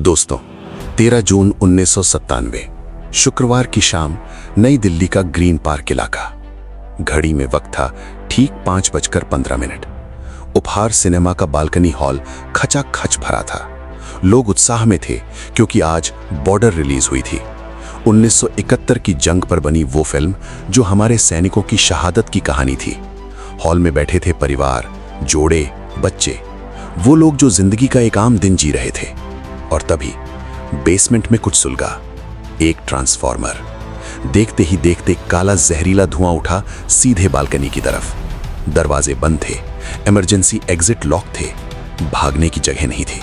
दोस्तों, 13 जून 1997 शुक्रवार की शाम, नई दिल्ली का ग्रीन पार्क इलाका। घड़ी में वक्त था ठीक 5:15। उपहार सिनेमा का बालकनी हॉल खचाखच भरा था। लोग उत्साह में थे क्योंकि आज बॉर्डर रिलीज हुई थी। 1971 की जंग पर बनी वो फिल्म जो हमारे सैनिकों की शहादत की कहानी थी। हॉल में बैठे थे परिवार, जोड़े, बच्चे, वो लोग जो जिंदगी का एक आम दिन जी रहे थे। और तभी बेसमेंट में कुछ सुलगा। एक ट्रांसफॉर्मर। देखते ही देखते काला जहरीला धुआं उठा सीधे बालकनी की तरफ। दरवाजे बंद थे, इमरजेंसी एग्जिट लॉक थे, भागने की जगह नहीं थी।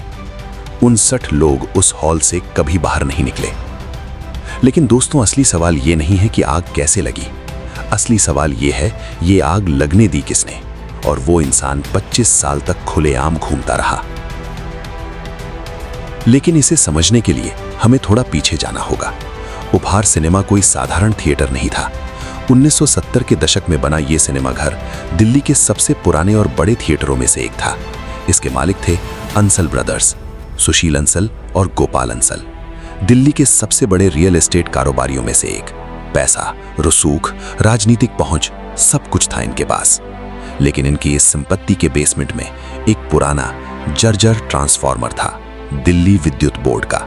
59 लोग उस हॉल से कभी बाहर नहीं निकले। लेकिन दोस्तों, असली सवाल ये नहीं है कि आग कैसे लगी। असली सवाल ये है, ये आग लगने दी किसने? और वो इंसान 25 साल तक खुलेआम घूमता रहा। लेकिन इसे समझने के लिए हमें थोड़ा पीछे जाना होगा। उपहार सिनेमा कोई साधारण थिएटर नहीं था। 1970 के दशक में बना ये सिनेमा घर दिल्ली के सबसे पुराने और बड़े थिएटरों में से एक था। इसके मालिक थे अंसल ब्रदर्स, सुशील अंसल और गोपाल अंसल। दिल्ली के सबसे बड़े रियल एस्टेट कारोबारियों में से एक। पैसा, रसूख, राजनीतिक पहुंच, सब कुछ था इनके पास। लेकिन इनकी इस संपत्ति के बेसमेंट में एक पुराना जर्जर ट्रांसफार्मर था, दिल्ली विद्युत बोर्ड का।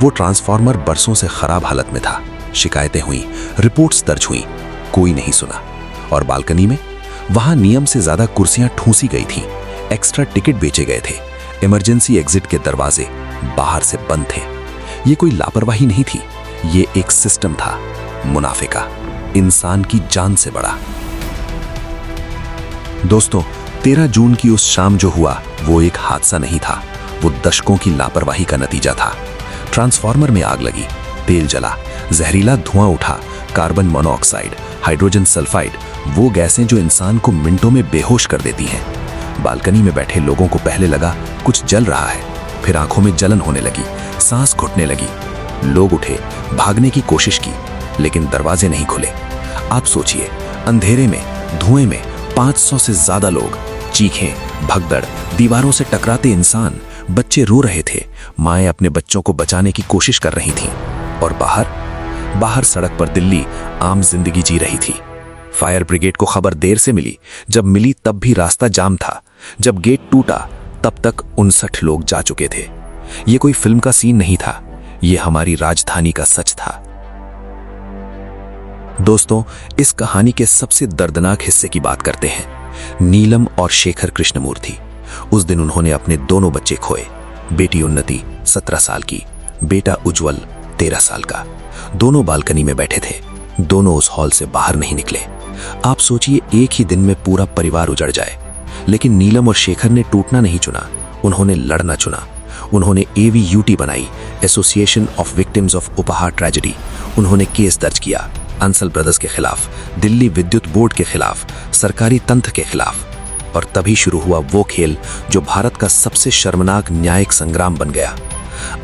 वो ट्रांसफार्मर बरसों से खराब हालत में था। शिकायतें हुई, रिपोर्ट्स दर्ज हुई, कोई नहीं सुना। और बालकनी में, वहां नियम से ज्यादा कुर्सियां ठूंसी गई थीं, एक्स्ट्रा टिकट बेचे गए थे, इमरजेंसी एग्जिट के दरवाजे बाहर से बंद थे। ये कोई लापरवाही नहीं थी, ये एक सिस्टम था, मुनाफे का, इंसान की जान से बड़ा। दोस्तों, 13 जून की उस शाम जो हुआ वो एक हादसा नहीं था, वो दशकों की लापरवाही का नतीजा था। ट्रांसफार्मर में आग लगी, तेल जला, जहरीला धुआं उठा, कार्बन मोनोऑक्साइड, हाइड्रोजन सल्फाइड, वो गैसें जो इंसान को मिनटों में बेहोश कर देती हैं। बालकनी में बैठे लोगों को पहले लगा कुछ जल रहा है, फिर आंखों में जलन होने लगी, सांस घुटने लगी। लोग उठे, भागने की कोशिश की, लेकिन दरवाजे नहीं खुले। आप सोचिए, अंधेरे में, धुएं में 500 से ज्यादा लोग, चीखें, भगदड़, दीवारों से टकराते इंसान, बच्चे रो रहे थे, माएं अपने बच्चों को बचाने की कोशिश कर रही थीं। और बाहर सड़क पर दिल्ली आम जिंदगी जी रही थी। फायर ब्रिगेड को खबर देर से मिली। जब मिली तब भी रास्ता जाम था। जब गेट टूटा तब तक 59 लोग जा चुके थे। ये कोई फिल्म का सीन नहीं था, ये हमारी राजधानी का सच था। दोस्तों, इस कहानी के सबसे दर्दनाक हिस्से की बात करते हैं। नीलम और शेखर कृष्णमूर्ति। उस दिन उन्होंने अपने दोनों बच्चे खोए। बेटी उन्नति 17 साल की, बेटा उज्जवल 13 साल का। दोनों बालकनी में बैठे थे, दोनों उस हॉल से बाहर नहीं निकले। आप सोचिए, एक ही दिन में पूरा परिवार उजड़ जाए। लेकिन नीलम और शेखर ने टूटना नहीं चुना, उन्होंने लड़ना चुना। उन्होंने AVUT बनाई, एसोसिएशन ऑफ विक्टिम्स ऑफ उपहार ट्रेजेडी। उन्होंने केस दर्ज किया, अंसल ब्रदर्स के खिलाफ, दिल्ली विद्युत बोर्ड के खिलाफ, सरकारी तंत्र के खिलाफ। और तभी शुरू हुआ वो खेल जो भारत का सबसे शर्मनाक न्यायिक संग्राम बन गया।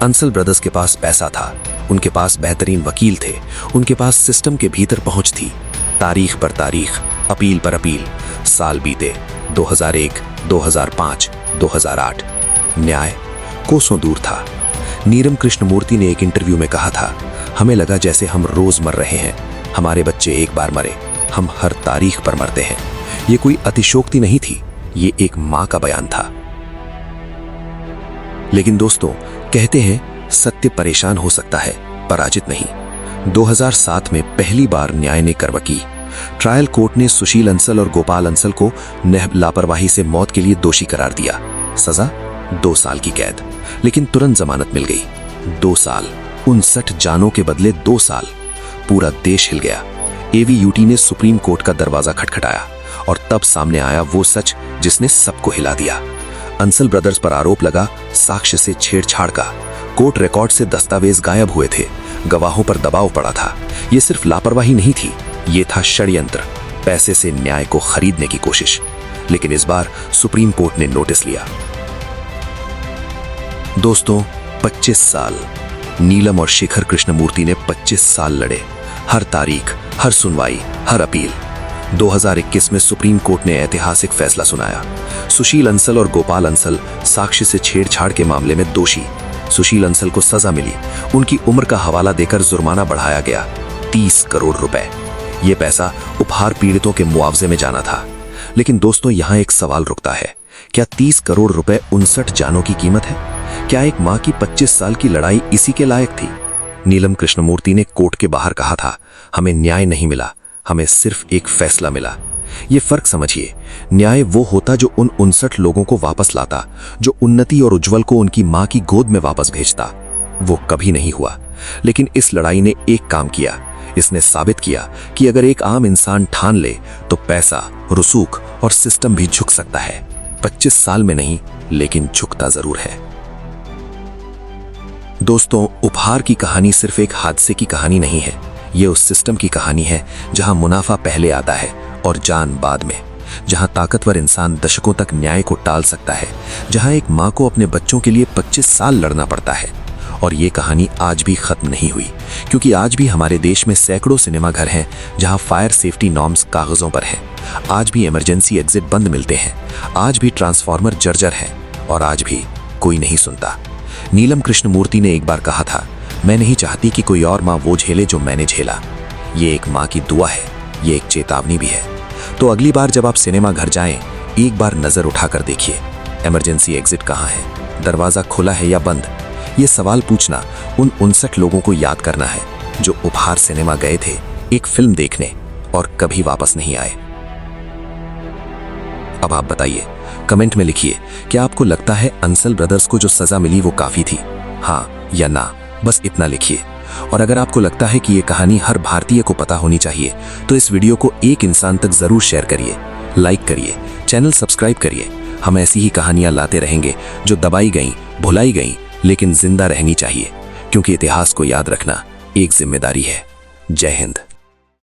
अंसल ब्रदर्स के पास पैसा था, उनके पास बेहतरीन वकील थे, उनके पास सिस्टम के भीतर पहुंच थी। तारीख पर तारीख, अपील पर अपील, साल बीते, 2001, 2005, 2008। न्याय कोसों दूर था। नीलम कृष्णमूर्ति ने एक इंटरव्यू में कहा था, हमें लगा जैसे हम रोज मर रहे हैं। हमारे बच्चे एक बार मरे, हम हर तारीख पर मरते हैं। ये कोई अतिशोक्ति नहीं थी, ये एक मां का बयान था। लेकिन दोस्तों, कहते हैं सत्य परेशान हो सकता है, पराजित नहीं। 2007 में पहली बार न्याय ने करवकी। ट्रायल कोर्ट ने सुशील अंसल और गोपाल अंसल को लापरवाही से मौत के लिए दोषी करार दिया। सजा 2 साल की कैद, लेकिन तुरंत जमानत मिल गई। 2 साल, 59 जानों के बदले 2 साल। पूरा देश हिल गया। AVUT ने सुप्रीम कोर्ट का दरवाजा खटखटाया और तब सामने आया वो सच जिसने सबको हिला दिया। अंसल ब्रदर्स पर आरोप लगा साक्ष्य से छेड़छाड़ का। कोर्ट रिकॉर्ड से दस्तावेज गायब हुए थे, गवाहों पर दबाव पड़ा था। ये सिर्फ लापरवाही नहीं थी, ये था षड्यंत्र, पैसे से न्याय को खरीदने की कोशिश। लेकिन इस बार सुप्रीम कोर्ट ने नोटिस लिया। दोस्तों, 25 साल नीलम और शेखर कृष्णमूर्ति ने 25 साल लड़े। हर तारीख, हर सुनवाई, हर अपील। 2021 में सुप्रीम कोर्ट ने ऐतिहासिक फैसला सुनाया। सुशील अंसल और गोपाल अंसल साक्ष्य से छेड़छाड़ के मामले में दोषी। सुशील अंसल को सजा मिली। उनकी उम्र का हवाला देकर जुर्माना बढ़ाया गया 30 करोड़ रुपए। ये पैसा उपहार पीड़ितों के मुआवजे में जाना था। लेकिन दोस्तों, यहां एक सवाल रुकता है, क्या 30 करोड़ रुपए 59 जानों की कीमत है? क्या एक मां की 25 साल की लड़ाई इसी के लायक थी? नीलम कृष्णमूर्ति ने कोर्ट के बाहर कहा था, हमें न्याय नहीं मिला, हमें सिर्फ एक फैसला मिला। ये फर्क समझिए, न्याय वो होता जो उन 59 लोगों को वापस लाता, जो उन्नति और उज्जवल को उनकी मां की गोद में वापस भेजता। वो कभी नहीं हुआ। लेकिन इस लड़ाई ने एक काम किया, इसने साबित किया कि अगर एक आम इंसान ठान ले तो पैसा, रसूख और सिस्टम भी झुक सकता है। 25 साल में नहीं, लेकिन झुकता जरूर है। दोस्तों, उपहार की कहानी सिर्फ एक हादसे की कहानी नहीं है। ये उस सिस्टम की कहानी है जहां मुनाफा पहले आता है और जान बाद में, जहां ताकतवर इंसान दशकों तक न्याय को टाल सकता है, जहां एक मां को अपने बच्चों के लिए 25 साल लड़ना पड़ता है। और ये कहानी आज भी खत्म नहीं हुई, क्योंकि आज भी हमारे देश में सैकड़ों सिनेमा घर हैं जहां फायर सेफ्टी नॉर्म्स कागजों पर हैं। आज भी इमरजेंसी एग्जिट बंद मिलते हैं, आज भी ट्रांसफार्मर जर्जर है और आज भी कोई नहीं सुनता। नीलम कृष्णमूर्ति ने एक बार कहा था, मैं नहीं चाहती कि कोई और माँ वो झेले जो मैंने झेला। ये एक माँ की दुआ है, ये एक चेतावनी भी है। तो अगली बार जब आप सिनेमा घर जाएं, एक बार नजर उठाकर देखिए, इमरजेंसी एग्जिट कहाँ है, दरवाजा खुला है या बंद। ये सवाल पूछना उन 59 लोगों को याद करना है जो उपहार सिनेमा गए थे एक फिल्म देखने और कभी वापस नहीं आए। अब आप बताइए, कमेंट में लिखिए, क्या आपको लगता है अंसल ब्रदर्स को जो सजा मिली वो काफी थी? हाँ या ना, बस इतना लिखिए। और अगर आपको लगता है कि ये कहानी हर भारतीय को पता होनी चाहिए, तो इस वीडियो को एक इंसान तक जरूर शेयर करिए, लाइक करिए, चैनल सब्सक्राइब करिए। हम ऐसी ही कहानियां लाते रहेंगे जो दबाई गई, भुलाई गई, लेकिन जिंदा रहनी चाहिए, क्योंकि इतिहास को याद रखना एक जिम्मेदारी है। जय हिंद।